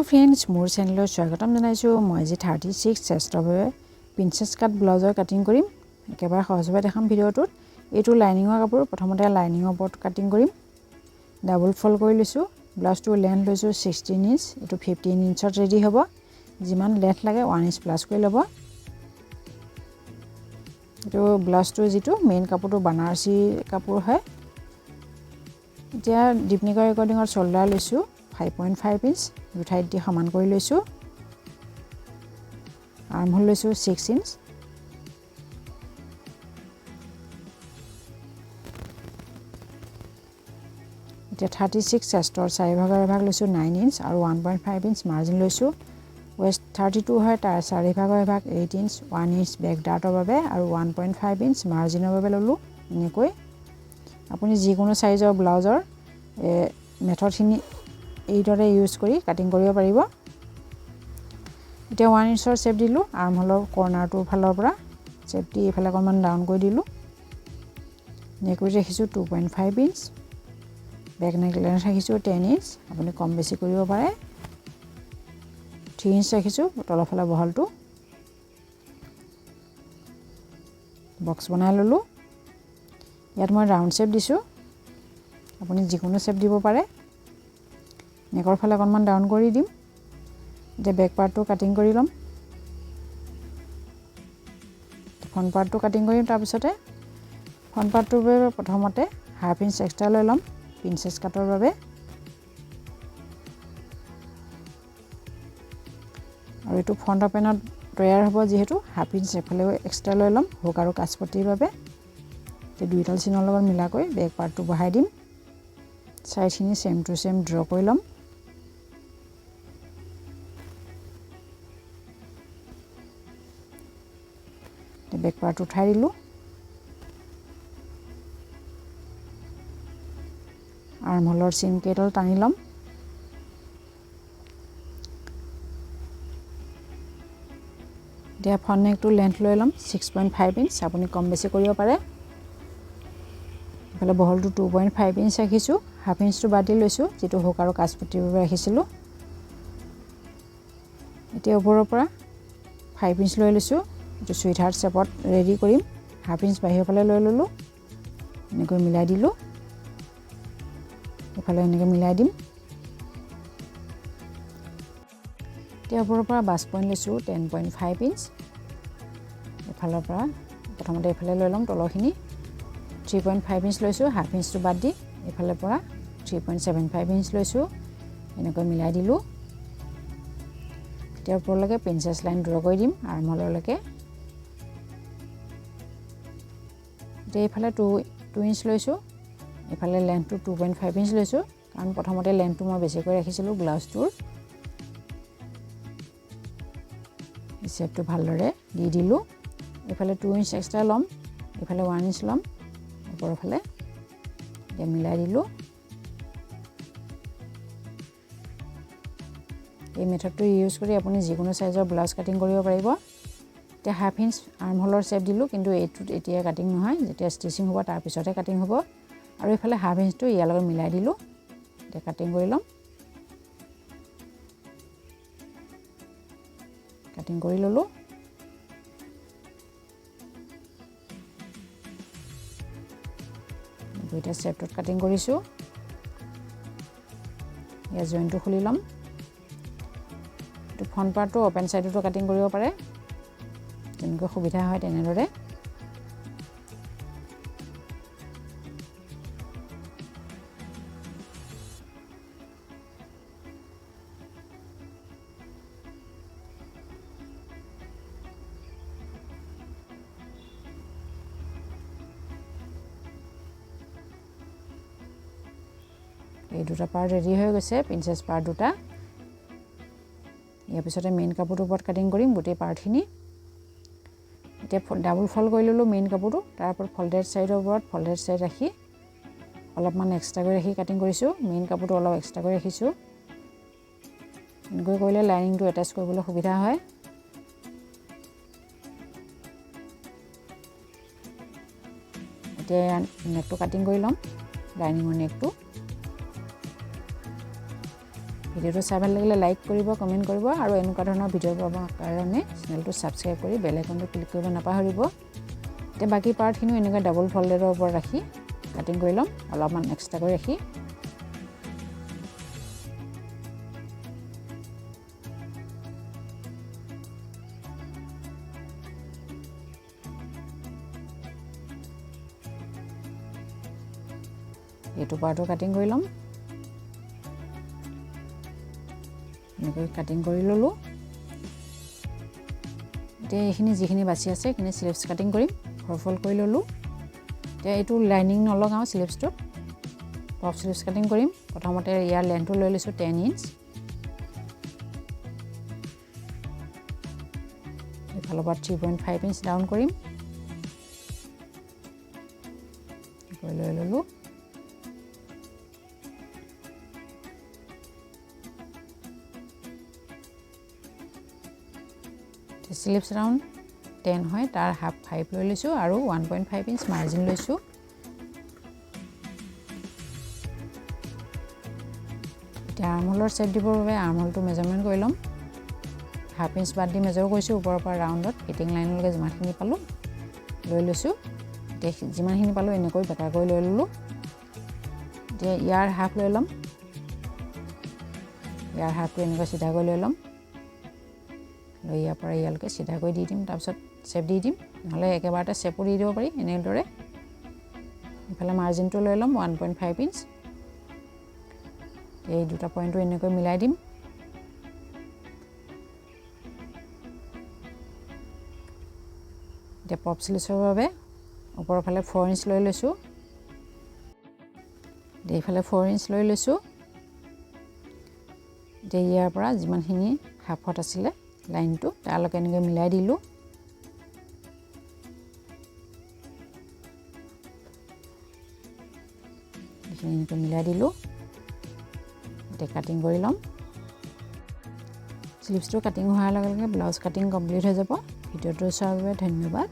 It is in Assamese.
हेलो फ्रेंड्स मोर चैनल स्वागतम जनाइছো মই আজি 36 চেষ্টৰ বাবে প্ৰিন্সেছ কাট ব্লাউজৰ কাটিং কৰিম একেবাৰে সহজভাৱে দেখাম ভিডিওটোত এটো লাইনিংৰ কাপোৰ প্ৰথমতে লাইনিংৰ ওপৰত কাটিং কৰিম ডাবল ফল্ড কৰি লৈছো ব্লাউজটো লেন্থ লৈছো 16 ইঞ্চ এটো 15 ইঞ্চত ৰেডি হ'ব যিমান লেন্থ লাগে 1 ইঞ্চ প্লাস কৰি ল'ব এটো ব্লাউজটো যেটো মেইন কাপোৰটো বানাৰসী কাপোৰ হয় এতিয়া ডিপনিকৰ ৰেকৰ্ডিংৰ শোল্ডাৰ লৈছো 5.5 ইঞ্চ দুঠাইত দি সমান কৰি লৈছো আৰ্ম হোল লৈছো 6 ইঞ্চ এতিয়া 36 চেষ্টৰ 4 ভাগৰ ভাগ লৈছো 9 ইঞ্চ আৰু 1.5 ইঞ্চ মাৰ্জিন লৈছো ওয়েস্ট 32 হয় তাৰ 4 ভাগৰ ভাগ 8 ইঞ্চ 1 ইঞ্চ বেক ডাৰ্টৰ বাবে আৰু 1.5 ইঞ্চ মাৰ্জিনৰ বাবে ললো এনেকৈ আপুনি যিকোনো সাইজৰ ব্লাউজৰ মেথডখিনি এইদৰে ইউজ কৰি কাটিং কৰিব পাৰিব এতিয়া 1 ইঞ্চৰ শেপ দিলো আৰ্ম হোলৰ কৰ্নাৰটোৰ ফালৰ পৰা শেপ দি এফালে অকমান ডাউন কৰি দিলো নেক উইথ ৰাখিছো 2.5 ইঞ্চ বেক নেক লেন্থ ৰাখিছো 10 ইঞ্চ আপুনি কম বেছি কৰিব পাৰে 3 ইঞ্চ ৰাখিছো তলৰ ফালে বহলটো বক্স বনাই ললো ইয়াত মই ৰাউন্ড শেপ দিছো আপুনি যিকোনো শেপ দিব পাৰে নেকৰ ফালে অকমান ডাউন কৰি দিম যে বেক পাৰ্টটো কাটিং কৰি লম ফ্ৰন্ট পাৰ্টটো কাটিং কৰিম তাৰ পিছতে ফ্ৰন্ট পাৰ্টটোৰ বাবে প্ৰথমতে হাফ ইঞ্চ এক্সট্ৰা লৈ লম প্ৰিন্সেছ কাটৰ বাবে আৰু এটো ফ্ৰন্ট ওপেনত তৈয়াৰ হ'ব যেহেতু হাফ ইঞ্চ এফালে এক্সট্ৰা লৈ লম হুক আৰু কাচপটিৰ বাবে তে দুইটাল চিনৰ লগত মিলাকৈ বেক পাৰ্টটো বহাই দিম সাইডখিনি সেম টু সেম ড্ৰ কৰি লম বেক পাৰ্ট উঠাই দিলো আৰ্ম হোলৰ সিম কেডল টানি লম দিয়া ফ্ৰন্ট নেকটো লেন্থ লৈ লম 6.5 ইঞ্চ আপুনি কম বেছি কৰিব পাৰে এফালে বহলটো 2.5 ইঞ্চ ৰাখিছো হাফ ইঞ্চটো বাদ দি লৈছো যেটো হুক আৰু কাচপটিৰ বাবে ৰাখিছিলো এতিয়া ওপৰৰ পৰা 5 ইঞ্চ লৈ লৈছো এটো সুইট হাৰ্ট শেপত ৰেডি কৰিম হাফ ইঞ্চ বাহিৰৰ ফালে লৈ ললো এনেকৈ মিলাই দিলো এফালে এনেকৈ মিলাই দিম এতিয়া ওপৰৰ পৰা বাছ পইণ্ট লৈছো 10.5 ইঞ্চ এফালৰ পৰা প্ৰথমতে এফালে লৈ লম তলৰখিনি 3.5 ইঞ্চ লৈছো হাফ ইঞ্চটো বাদ দি এফালৰ পৰা 3.75 ইঞ্চ লৈছো এনেকৈ মিলাই দিলো এতিয়া ওপৰলৈকে প্ৰিন্সেছ লাইন ড্ৰ কৰি দিম আৰ্ম হোললৈকে এতিয়া এফালে 2 ইঞ্চ লৈছো এফালে লেন্থটো 2.5 ইঞ্চ লৈছো কাৰণ প্ৰথমতে লেন্থটো মই বেছি কৰি ৰাখিছিলো ব্লাউজটোৰ শেপটো ভালদৰে দি দিলো এফালে 2 ইঞ্চ এক্সট্ৰা লম এফালে 1 ইঞ্চ লম ওপৰৰ ফালে এতিয়া মিলাই দিলো এই মেথডটো ইউজ কৰি আপুনি যিকোনো সাইজৰ ব্লাউজ কাটিং কৰিব পাৰিব এতিয়া হাফ ইঞ্চ আৰ্ম হোলৰ শেপ দিলো কিন্তু এইটো এতিয়া কাটিং নহয় যেতিয়া ষ্টিচিং হ'ব তাৰ পিছতে কাটিং হ'ব আৰু এফালে হাফ ইঞ্চটো ইয়াৰ লগত মিলাই দিলো এতিয়া কাটিং কৰি লম কাটিং কৰি ললো দুইটা শেপত কাটিং কৰিছো ইয়া জয়েন্টটো খুলি লম এটো ফ্ৰন্ট পাৰ্টটো ওপেন সাইডটো কাটিং কৰিব পাৰে যেনেকৈ সুবিধা হয় তেনেদৰে এই দুটা পাৰ্ট ৰেডি হৈ গৈছে প্ৰিন্সেছ পাৰ্ট দুটা ইয়াৰ পিছতে মেইন কাপোৰটোৰ ওপৰত কাটিং কৰিম গোটেই পাৰ্টখিনি এতিয়া ডাবল ফল্ড কৰি ললো মেইন কাপোৰটো তাৰ ওপৰত ফল্ডেড সাইডৰ ওপৰত ফল্ডেড সাইড ৰাখি অলপমান এক্সট্ৰা কৰি ৰাখি কাটিং কৰিছো মেইন কাপোৰটো অলপ এক্সট্ৰা কৰি ৰাখিছো এনেকৈ কৰিলে লাইনিংটো এটাচ কৰিবলৈ সুবিধা হয় এতিয়া নেকটো কাটিং কৰি লম লাইনিংৰ নেকটো ভিডিঅ'টো চাই ভাল লাগিলে লাইক কৰিব কমেণ্ট কৰিব আৰু এনেকুৱা ধৰণৰ ভিডিঅ' পাবৰ কাৰণে চেনেলটো ছাবস্ক্ৰাইব কৰি বেল আইকনটো ক্লিক কৰিব নাপাহৰিব এতিয়া বাকি পাৰ্টখিনি এনেকৈ ডাবল ফল্ডেডৰ ওপৰত ৰাখি কাটিং কৰি ল'ম অলপমান এক্সট্ৰা কৰি ৰাখি এইটো পাৰ্টটো কাটিং কৰি ল'ম এনেকৈ কাটিং কৰি ল'লোঁ এতিয়া এইখিনি যিখিনি বাছি আছে এইখিনি স্লিভছ কাটিং কৰিম ফ'ল্ড কৰি ল'লোঁ এতিয়া এইটো লাইনিং নলগাওঁ স্লিভছটোত পপ স্লিভছ কাটিং কৰিম প্ৰথমতে ইয়াৰ লেন্থটো লৈ লৈছোঁ 10 ইঞ্চ এইফালৰ পৰা 3.5 ইঞ্চ ডাউন কৰিম লৈ ল'লোঁ স্লিভছ ৰাউণ্ড 10 হয় তাৰ হাফ 5 লৈ লৈছোঁ আৰু 1.5 ইঞ্চ মাৰ্জিন লৈছোঁ এতিয়া আৰ্মহোলৰ ছেট দিবৰ বাবে আৰ্মহোলটো মেজাৰমেণ্ট কৰি ল'ম হাফ ইঞ্চ বাদ দি মেজাৰ কৰিছোঁ ওপৰৰ পৰা ৰাউণ্ডত ফিটিং লাইনলৈকে যিমানখিনি পালোঁ লৈ লৈছোঁ এতিয়া যিমানখিনি পালোঁ এনেকৈ বেকা কৰি লৈ ল'লোঁ এতিয়া ইয়াৰ হাফ লৈ ল'ম ইয়াৰ হাফটো এনেকৈ চিধা কৰি লৈ ল'ম লৈ ইয়াৰ পৰা ইয়ালৈকে চিধা কৰি দি দিম তাৰপিছত চেপ দি দিম নহ'লে একেবাৰতে চেপো দি দিব পাৰি এনেদৰে ইফালে মাৰ্জিনটো লৈ ল'ম 1.5 ইঞ্চ এই দুটা পইণ্টটো এনেকৈ মিলাই দিম এতিয়া পপ স্লিভছৰ বাবে ওপৰৰ ফালে 4 ইঞ্চ লৈ লৈছোঁ এইফালে 4 ইঞ্চ লৈ লৈছোঁ এতিয়া ইয়াৰ পৰা যিমানখিনি হাফত আছিলে লাইনটো তালৈকে এনেকৈ মিলাই দিলোঁ এইখিনি এনেকৈ মিলাই দিলোঁ এতিয়া কাটিং কৰি ল'ম স্লিভছটো কাটিং হোৱাৰ লগে লগে ব্লাউজ কাটিং কমপ্লিট হৈ যাব ভিডিঅ'টো চোৱাৰ বাবে ধন্যবাদ